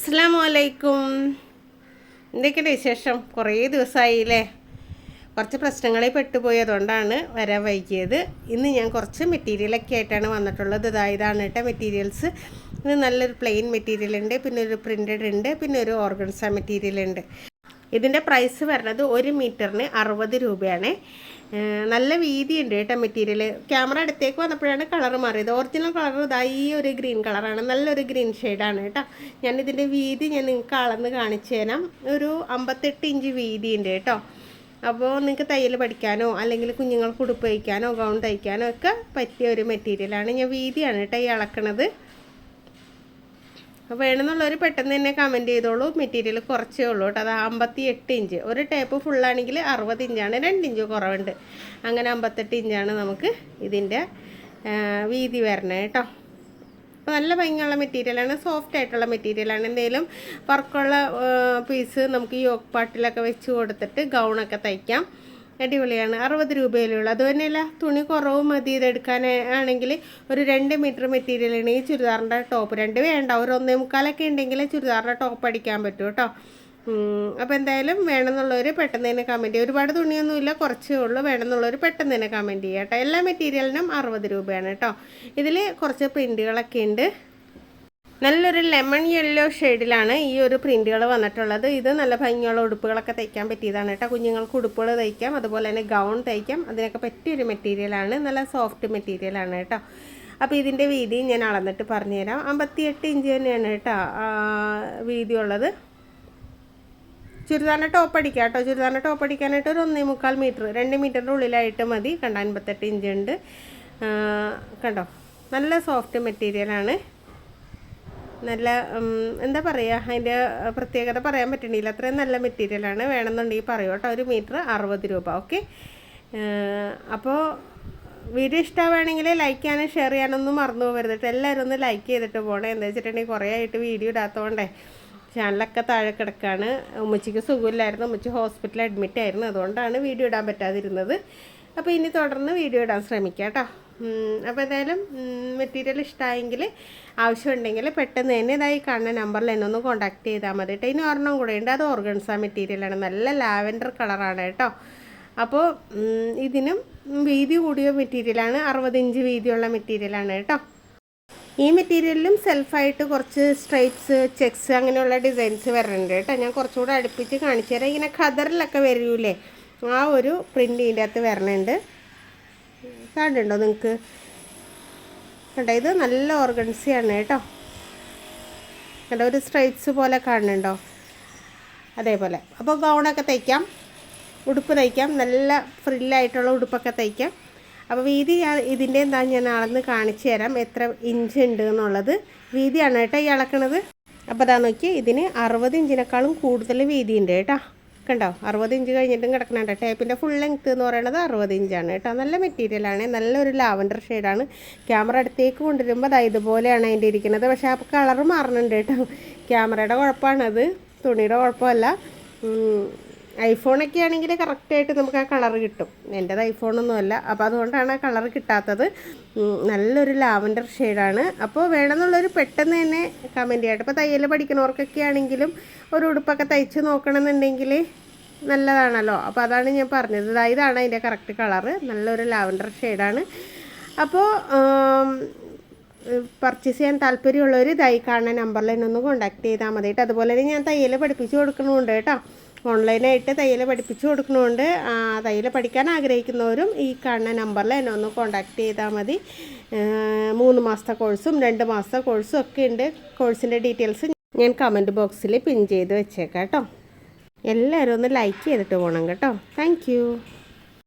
അസ്സലാമലൈക്കും. എന്തൊക്കെയുണ്ട് വിശേഷം? കുറേ ദിവസമായില്ലേ? കുറച്ച് പ്രശ്നങ്ങളിൽ പെട്ടുപോയി, അതുകൊണ്ടാണ് വരാൻ വൈകിയത്. ഇന്ന് ഞാൻ കുറച്ച് മെറ്റീരിയലൊക്കെ ആയിട്ടാണ് വന്നിട്ടുള്ളത്. ഇതാണ് കേട്ടോ മെറ്റീരിയൽസ്. ഇത് നല്ലൊരു പ്ലെയിൻ മെറ്റീരിയൽ ഉണ്ട്, പിന്നെ ഒരു പ്രിൻറ്റഡ് ഉണ്ട്, പിന്നെ ഒരു ഓർഗൻസ മെറ്റീരിയൽ ഉണ്ട്. ഇതിൻ്റെ പ്രൈസ് വരുന്നത് 1 മീറ്ററിന് 60 രൂപയാണ്. നല്ല വീതിയുണ്ട് കേട്ടോ മെറ്റീരിയൽ. ക്യാമറ അടുത്തേക്ക് വന്നപ്പോഴാണ് കളർ മാറിയത്. ഒറിജിനൽ കളർ ഇതായി ഒരു ഗ്രീൻ കളറാണ്, നല്ലൊരു ഗ്രീൻ ഷെയ്ഡാണ് കേട്ടോ. ഞാനിതിൻ്റെ വീതി നിങ്ങൾക്ക് അളന്ന് കാണിച്ചു തരാം. ഒരു 58 ഇഞ്ച് വീതിയുണ്ട് കേട്ടോ. അപ്പോൾ നിങ്ങൾക്ക് തയ്യൽ പഠിക്കാനോ അല്ലെങ്കിൽ കുഞ്ഞുങ്ങൾക്ക് ഉടുപ്പ് തയ്ക്കാനോ ഗൗൺ തയ്ക്കാനോ ഒക്കെ പറ്റിയ ഒരു മെറ്റീരിയലാണ്. ഞാൻ വീതിയാണ് കേട്ടോ ഈ അളക്കണത്. അപ്പോൾ വേണമെന്നുള്ളവർ പെട്ടെന്ന് തന്നെ കമൻറ്റ് ചെയ്തോളൂ. മെറ്റീരിയൽ കുറച്ചേ ഉള്ളൂ കേട്ടോ. അത് 58 ഇഞ്ച്. ഒരു ടേപ്പ് ഫുള്ളാണെങ്കിൽ 60 ഇഞ്ചാണ്, 2 ഇഞ്ച് കുറവുണ്ട്. അങ്ങനെ 58 ഇഞ്ചാണ് നമുക്ക് ഇതിൻ്റെ വീതി വരണത് കേട്ടോ. അപ്പോൾ നല്ല ഭംഗിയുള്ള മെറ്റീരിയലാണ്, സോഫ്റ്റ് ആയിട്ടുള്ള മെറ്റീരിയലാണ്. എന്തെങ്കിലും വർക്കുള്ള പീസ് നമുക്ക് ഈ യോക്ക് പാട്ടിലൊക്കെ വെച്ച് കൊടുത്തിട്ട് ഗൗണൊക്കെ തയ്ക്കാം. അടിപൊളിയാണ്. 60 രൂപയിലുള്ള. അതുതന്നെയല്ല, തുണി കുറവ് മതി ഇതെടുക്കാൻ ആണെങ്കിൽ ഒരു 2 മീറ്റർ മെറ്റീരിയൽ ഉണ്ടെങ്കിൽ ചുരിദാറിൻ്റെ ടോപ്പ് 2 വേണ്ട, ഒരു 1.25 ഉണ്ടെങ്കിൽ ചുരിദാറിൻ്റെ ടോപ്പ് അടിക്കാൻ പറ്റും കേട്ടോ. അപ്പോൾ എന്തായാലും വേണമെന്നുള്ളവർ പെട്ടെന്ന് തന്നെ കമൻറ്റ് ചെയ്യുക. ഒരുപാട് തുണിയൊന്നുമില്ല, കുറച്ചേ ഉള്ളൂ. വേണമെന്നുള്ളവർ പെട്ടെന്ന് തന്നെ കമൻറ്റ് ചെയ്യുക കേട്ടോ. എല്ലാ മെറ്റീരിയലിനും 60 രൂപയാണ് കേട്ടോ. ഇതിൽ കുറച്ച് പ്രിൻറ്റുകളൊക്കെ ഉണ്ട്. നല്ലൊരു ലെമൺ യെല്ലോ ഷെയ്ഡിലാണ് ഈ ഒരു പ്രിൻറ്റുകൾ വന്നിട്ടുള്ളത്. ഇത് നല്ല ഭംഗിയുള്ള ഉടുപ്പുകളൊക്കെ തയ്ക്കാൻ പറ്റിയതാണ് കേട്ടോ. കുഞ്ഞുങ്ങൾക്ക് ഉടുപ്പുകൾ തയ്ക്കാം, അതുപോലെ തന്നെ ഗൗൺ തയ്ക്കാം. അതിനൊക്കെ പറ്റിയൊരു മെറ്റീരിയലാണ്, നല്ല സോഫ്റ്റ് മെറ്റീരിയലാണ് കേട്ടോ. അപ്പോൾ ഇതിൻ്റെ വീതി ഞാൻ അളന്നിട്ട് പറഞ്ഞുതരാം. 58 ഇഞ്ച് തന്നെയാണ് കേട്ടോ വീതിയുള്ളത്. ചുരിദാറിൻ്റെ ടോപ്പ് അടിക്കാം കേട്ടോ. ചുരിദാറിൻ്റെ ടോപ്പ് അടിക്കാനായിട്ട് ഒരു 1.25 മീറ്റർ, 2 മീറ്ററിൻ്റെ ഉള്ളിലായിട്ട് മതി. കണ്ടോ, 58 ഇഞ്ച് ഉണ്ട്. കണ്ടോ, നല്ല സോഫ്റ്റ് മെറ്റീരിയലാണ്. നല്ല എന്താ പറയുക, അതിൻ്റെ പ്രത്യേകത പറയാൻ പറ്റണില്ല, അത്രയും നല്ല മെറ്റീരിയലാണ്. വേണമെന്നുണ്ടെങ്കിൽ പറയൂ കേട്ടോ. 1 മീറ്റർ 60 രൂപ. ഓക്കെ. അപ്പോൾ വീഡിയോ ഇഷ്ടമാവുകയാണെങ്കിൽ ലൈക്ക് ചെയ്യാനും ഷെയർ ചെയ്യാനൊന്നും മറന്നു പോകരുത്. എല്ലാവരും ഒന്ന് ലൈക്ക് ചെയ്തിട്ട് പോകണേ. എന്താ വെച്ചിട്ടുണ്ടെങ്കിൽ കുറേ ആയിട്ട് വീഡിയോ ഇടാത്തതുകൊണ്ടേ ചാനലൊക്കെ താഴെ കിടക്കുകയാണ്. ഉമ്മച്ചിക്ക് സുഖമില്ലായിരുന്നു, ഉമ്മച്ചി ഹോസ്പിറ്റലിൽ അഡ്മിറ്റ് ആയിരുന്നു, അതുകൊണ്ടാണ് വീഡിയോ ഇടാൻ പറ്റാതിരുന്നത്. അപ്പോൾ ഇനി തുടർന്ന് വീഡിയോ ഇടാൻ ശ്രമിക്കാം കേട്ടോ. അപ്പോൾ എന്തായാലും മെറ്റീരിയൽ ഇഷ്ടമായെങ്കിൽ ആവശ്യമുണ്ടെങ്കിൽ പെട്ടെന്ന് തന്നെ ഇതായി കാണുന്ന നമ്പറിൽ എന്നെ ഒന്ന് കോൺടാക്ട് ചെയ്താൽ മതി കേട്ടോ. ഇനി ഒരെണ്ണം കൂടെ ഉണ്ട്, അത് ഓർഗൻസ മെറ്റീരിയലാണ്, നല്ല ലാവൻഡർ കളറാണ് കേട്ടോ. അപ്പോൾ ഇതിനും വീതി കൂടിയ മെറ്റീരിയലാണ്, 60 ഇഞ്ച് വീതിയുള്ള മെറ്റീരിയലാണ് കേട്ടോ. ഈ മെറ്റീരിയലിലും സെൽഫായിട്ട് കുറച്ച് സ്ട്രൈപ്സ്, ചെക്സ് അങ്ങനെയുള്ള ഡിസൈൻസ് വരുന്നുണ്ട് കേട്ടോ. ഞാൻ കുറച്ചുകൂടെ അടുപ്പിച്ച് കാണിച്ചു തരാം. ഇങ്ങനെ ഖദറിലൊക്കെ വരൂലേ, ആ ഒരു പ്രിൻ്റ് ഇതിൻ്റെ അകത്ത് വരണുണ്ട്. കാണുന്നുണ്ടോ നിങ്ങൾക്ക്? കണ്ടോ, ഇത് നല്ല ഓർഗൻസിയാണ് കേട്ടോ. കണ്ടോ, ഒരു സ്ട്രൈപ്സ് പോലെ കാണുന്നുണ്ടോ? അതേപോലെ. അപ്പോൾ ഗൗണൊക്കെ തയ്ക്കാം, ഉടുപ്പ് തയ്ക്കാം, നല്ല ഫ്രില്ലായിട്ടുള്ള ഉടുപ്പൊക്കെ തയ്ക്കാം. അപ്പോൾ വീതി ഇതിൻ്റെ എന്താ ഞാൻ അളന്ന് കാണിച്ചു തരാം, എത്ര ഇഞ്ച് ഉണ്ട് എന്നുള്ളത്. വീതിയാണ് കേട്ടോ ഈ അളക്കണത്. അപ്പോൾ അതാ നോക്കി, ഇതിന് 60 ഇഞ്ചിനേക്കാളും കൂടുതൽ വീതിയുണ്ട് കേട്ടോ. കണ്ടോ, 60 ഇഞ്ച് കഴിഞ്ഞിട്ടും കിടക്കണുണ്ട്. ടേപ്പിൻ്റെ ഫുൾ ലെങ്ത്ത് എന്ന് പറയുന്നത് 60 ഇഞ്ചാണ് കേട്ടോ. നല്ല മെറ്റീരിയലാണ്, നല്ലൊരു ലാവൻഡർ ഷെയ്ഡാണ്. ക്യാമറ അടുത്തേക്ക് കൊണ്ടുവരുമ്പോൾ അത് ഇതുപോലെയാണ് അതിൻ്റെ ഇരിക്കുന്നത്. പക്ഷേ ആ കളറ് മാറുന്നുണ്ട് കേട്ടോ. ക്യാമറയുടെ കുഴപ്പമാണത്, തുണിയുടെ കുഴപ്പമല്ല. ഐഫോണൊക്കെ ആണെങ്കിൽ കറക്റ്റായിട്ട് നമുക്ക് ആ കളറ് കിട്ടും. എൻ്റേത് ഐഫോണൊന്നുമല്ല, അപ്പോൾ അതുകൊണ്ടാണ് ആ കളറ് കിട്ടാത്തത്. നല്ലൊരു ലാവൻഡർ ഷെയ്ഡാണ്. അപ്പോൾ വേണമെന്നുള്ളൊരു പെട്ടെന്ന് തന്നെ കമൻറ്റ് ചെയ്യട്ടെ. ഇപ്പോൾ തയ്യൽ പഠിക്കുന്നവർക്കൊക്കെ ആണെങ്കിലും ഒരു ഉടുപ്പൊക്കെ തയ്ച്ച് നോക്കണമെന്നുണ്ടെങ്കിൽ നല്ലതാണല്ലോ. അപ്പോൾ അതാണ് ഞാൻ പറഞ്ഞത്. ഇതാണ് അതിൻ്റെ കറക്റ്റ് കളറ്, നല്ലൊരു ലാവൻഡർ ഷെയ്ഡാണ്. അപ്പോൾ പർച്ചേസ് ചെയ്യാൻ താല്പര്യമുള്ളവർ ഇതായി കാണുന്ന നമ്പറിൽ എന്നൊന്ന് കോൺടാക്ട് ചെയ്താൽ മതി കേട്ടോ. അതുപോലെ തന്നെ ഞാൻ തയ്യൽ പഠിപ്പിച്ച് കൊടുക്കണമുണ്ട് കേട്ടോ. ഓൺലൈനായിട്ട് തയ്യൽ പഠിപ്പിച്ച് കൊടുക്കണമുണ്ട്. തയ്യൽ പഠിക്കാൻ ആഗ്രഹിക്കുന്നവരും ഈ കാണുന്ന നമ്പറിൽ എന്നെ ഒന്ന് കോൺടാക്ട് ചെയ്താൽ മതി. 3 മാസത്തെ കോഴ്സും 2 മാസത്തെ കോഴ്സും ഒക്കെ ഉണ്ട്. കോഴ്സിൻ്റെ ഡീറ്റെയിൽസ് ഞാൻ കമൻറ്റ് ബോക്സിൽ പിൻ ചെയ്ത് വെച്ചേക്കാം കേട്ടോ. എല്ലാവരും ഒന്ന് ലൈക്ക് ചെയ്തിട്ട് പോകണം കേട്ടോ. താങ്ക്